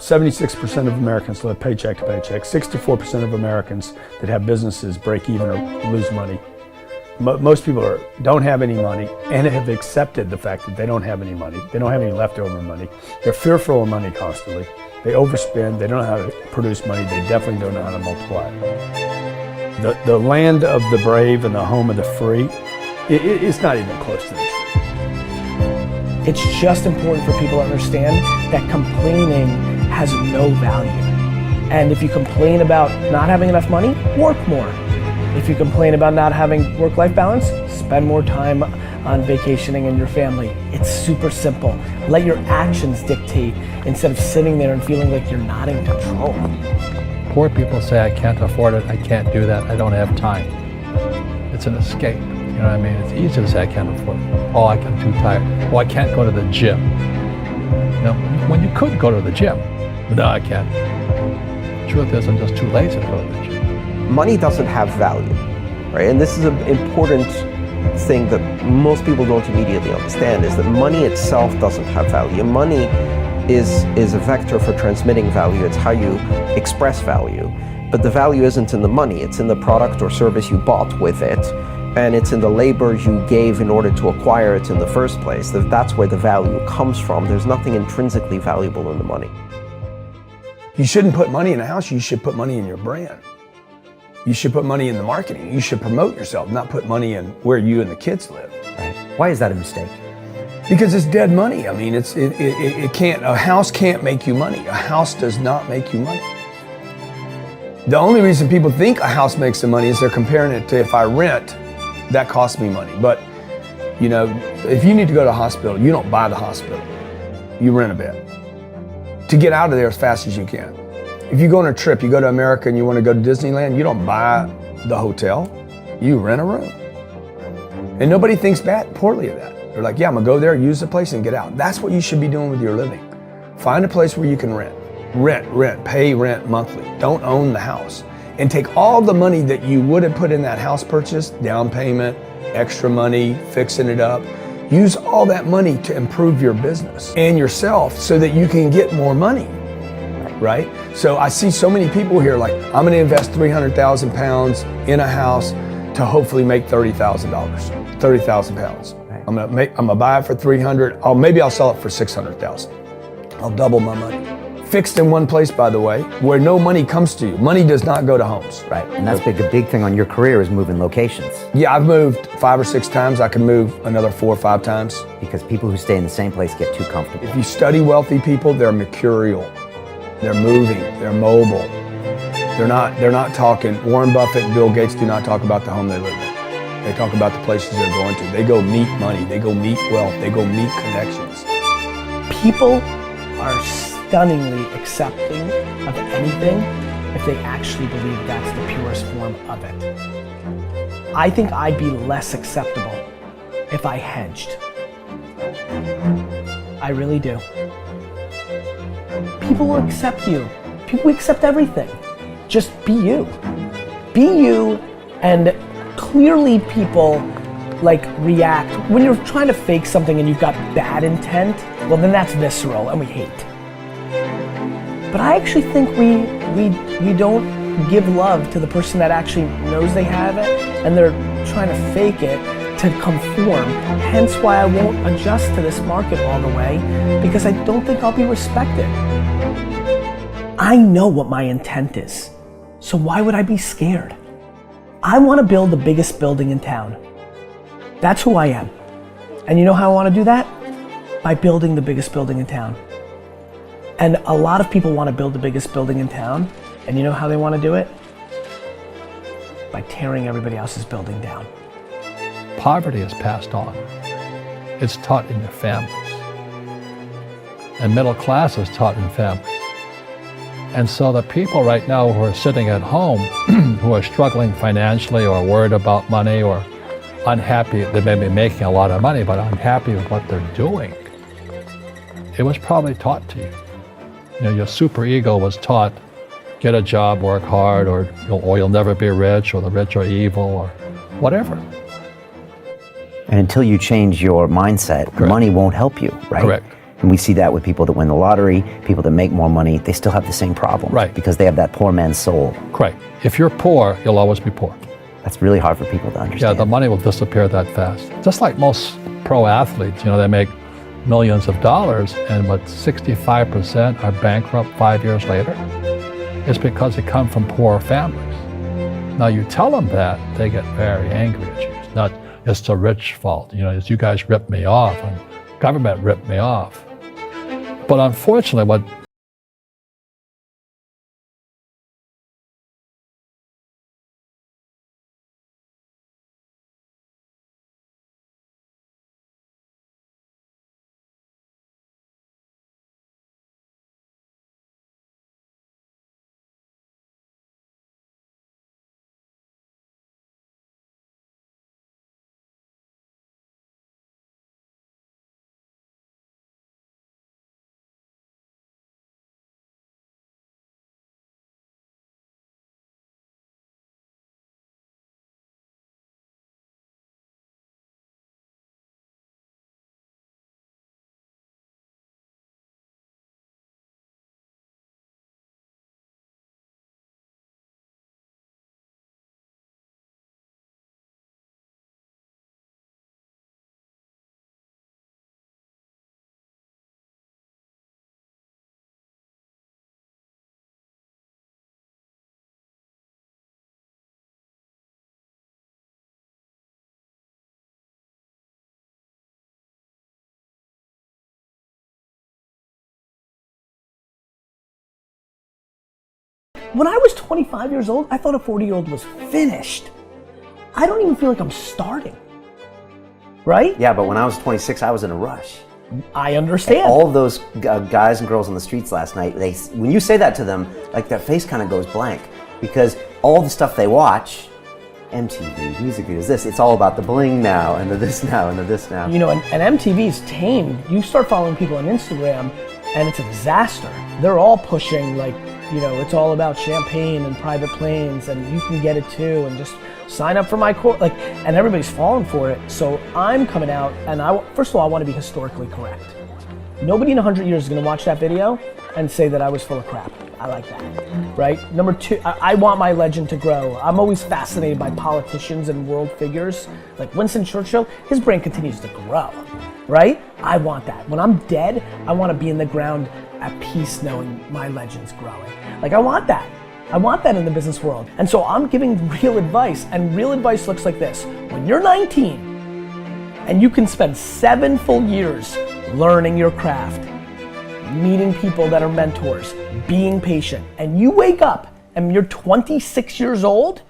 76% of Americans live paycheck to paycheck. 64% of Americans that have businesses break even or lose money. Most people don't have any money and have accepted the fact that they don't have any money. They don't have any leftover money. They're fearful of money constantly. They overspend. They don't know how to produce money. They definitely don't know how to multiply it. The land of the brave and the home of the free, it's not even close to the truth. It's just important for people to understand that complaining has no value. And if you complain about not having enough money, work more. If you complain about not having work-life balance, spend more time on vacationing in your family. It's super simple. Let your actions dictate instead of sitting there and feeling like you're not in control. Poor people say, I can't afford it, I can't do that, I don't have time. It's an escape, you know what I mean? It's easy to say, I can't afford it. Oh, I'm too tired. Oh, I can't go to the gym. You know, when you could go to the gym, but no, I can't. Truth is, I'm just too lazy to go to the gym. Money doesn't have value, right? And this is an important thing that most people don't immediately understand, is that money itself doesn't have value. Money is a vector for transmitting value. It's how you express value. But the value isn't in the money, it's in the product or service you bought with it, and it's in the labor you gave in order to acquire it in the first place. That's where the value comes from. There's nothing intrinsically valuable in the money. You shouldn't put money in a house, you should put money in your brand. You should put money in the marketing. You should promote yourself, not put money in where you and the kids live. Right. Why is that a mistake? Because it's dead money. I mean, it can't, a house can't make you money. A house does not make you money. The only reason people think a house makes them money is they're comparing it to, if I rent, that costs me money. But, you know, if you need to go to a hospital, you don't buy the hospital. You rent a bed to get out of there as fast as you can. If you go on a trip, you go to America and you want to go to Disneyland, you don't buy the hotel, you rent a room. And nobody thinks poorly of that. They're like, yeah, I'm gonna go there, use the place and get out. That's what you should be doing with your living. Find a place where you can rent. Pay rent monthly. Don't own the house. And take all the money that you would have put in that house purchase, down payment, extra money, fixing it up. Use all that money to improve your business and yourself so that you can get more money. Right? So I see so many people here like, I'm gonna invest 300,000 pounds in a house to hopefully make $30,000, 30,000 pounds. Right. I'm gonna buy it for 300, maybe I'll sell it for 600,000. I'll double my money. Fixed in one place, by the way, where no money comes to you. Money does not go to homes. Right, and that's a big thing on your career is moving locations. Yeah, I've moved 5 or 6 times. I can move another 4 or 5 times. Because people who stay in the same place get too comfortable. If you study wealthy people, they're mercurial. They're moving, they're mobile. They're not talking, Warren Buffett and Bill Gates do not talk about the home they live in. They talk about the places they're going to. They go meet money, they go meet wealth, they go meet connections. People are stunningly accepting of anything if they actually believe that's the purest form of it. I think I'd be less acceptable if I hedged. I really do. People will accept you. People accept everything. Just be you. Be you, and clearly people like react. When you're trying to fake something and you've got bad intent, well then that's visceral and we hate. But I actually think we don't give love to the person that actually knows they have it and they're trying to fake it to conform. Hence why I won't adjust to this market all the way, because I don't think I'll be respected. I know what my intent is, so why would I be scared? I want to build the biggest building in town. That's who I am. And you know how I want to do that? By building the biggest building in town. And a lot of people want to build the biggest building in town, and you know how they want to do it? By tearing everybody else's building down. Poverty is passed on. It's taught in your families. And middle class is taught in families. And so the people right now who are sitting at home, who are struggling financially or worried about money or unhappy, they may be making a lot of money, but unhappy with what they're doing, it was probably taught to you. You know, your super ego was taught, get a job, work hard, or you'll never be rich, or the rich are evil, or whatever. And until you change your mindset, Correct. Money won't help you, right? Correct. And we see that with people that win the lottery, people that make more money, they still have the same problem. Right. Because they have that poor man's soul. Correct. If you're poor, you'll always be poor. That's really hard for people to Yeah, understand. the money will disappear that fast. Just like most pro athletes, they make millions of dollars, and what 65% are bankrupt 5 years later. It's because they come from poor families. Now you tell them that, they get very angry at you. It's not, it's the rich fault. It's you guys ripped me off, and government ripped me off. But unfortunately, When I was 25 years old, I thought a 40-year-old was finished. I don't even feel like I'm starting, right? Yeah, but when I was 26, I was in a rush. I understand. And all of those guys and girls on the streets last night, when you say that to them, like their face kind of goes blank, because all the stuff they watch, MTV, music videos, it's all about the bling now, and the this now, and the this now. And MTV's tamed. You start following people on Instagram, and it's a disaster. They're all pushing it's all about champagne and private planes, and you can get it too, and just sign up for my course, and everybody's falling for it. So I'm coming out, and first of all, I want to be historically correct. Nobody in 100 years is going to watch that video and say that I was full of crap. I like that, right? Number two, I want my legend to grow. I'm always fascinated by politicians and world figures. Like Winston Churchill, his brain continues to grow, right? I want that. When I'm dead, I want to be in the ground at peace knowing my legend's growing. I want that. I want that in the business world. And so I'm giving real advice, and real advice looks like this. When you're 19 and you can spend 7 full years learning your craft, meeting people that are mentors, being patient, and you wake up and you're 26 years old